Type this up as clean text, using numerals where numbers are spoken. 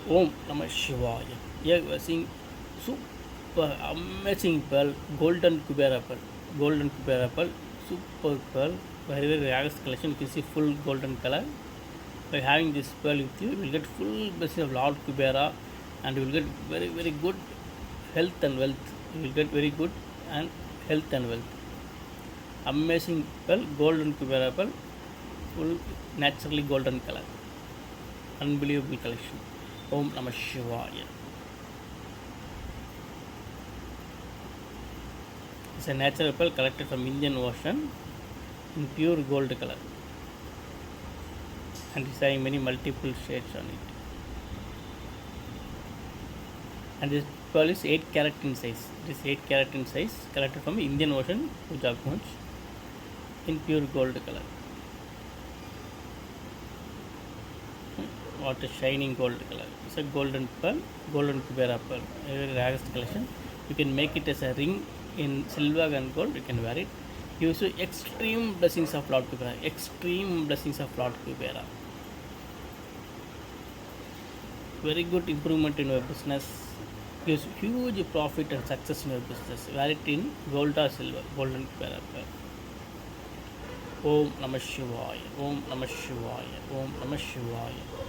Om Namah Shivaya. Here we are seeing super amazing pearl, golden KUBERA pearl. Golden KUBERA pearl, super pearl, very very rarest collection. You can see full golden color. By having this pearl with you, you will get full blessing of Lord KUBERA, and you will get very very good health and wealth. You will get very good and health and wealth. Amazing pearl, golden KUBERA pearl, full naturally golden color. Unbelievable collection. Om Namah Shivaya. It's a natural pearl collected from Indian Ocean in pure gold color, and it's having many multiple shades on it. And this pearl is 8 carat in size. It is 8 carat in size, collected from Indian Ocean, conch, in pure gold color. What a shining gold color. It's a golden pearl, golden KUBERA pearl, a very rarest collection. You can make it as a ring in silver and gold. You can wear it. Gives you extreme blessings of Lord KUBERA. Extreme blessings of Lord KUBERA. Very good improvement in your business. Gives huge profit and success in your business. Wear it in gold or silver. Golden KUBERA pearl. Om Namah Shivaya. Om Namah Shivaya. Om Namah Shivaya.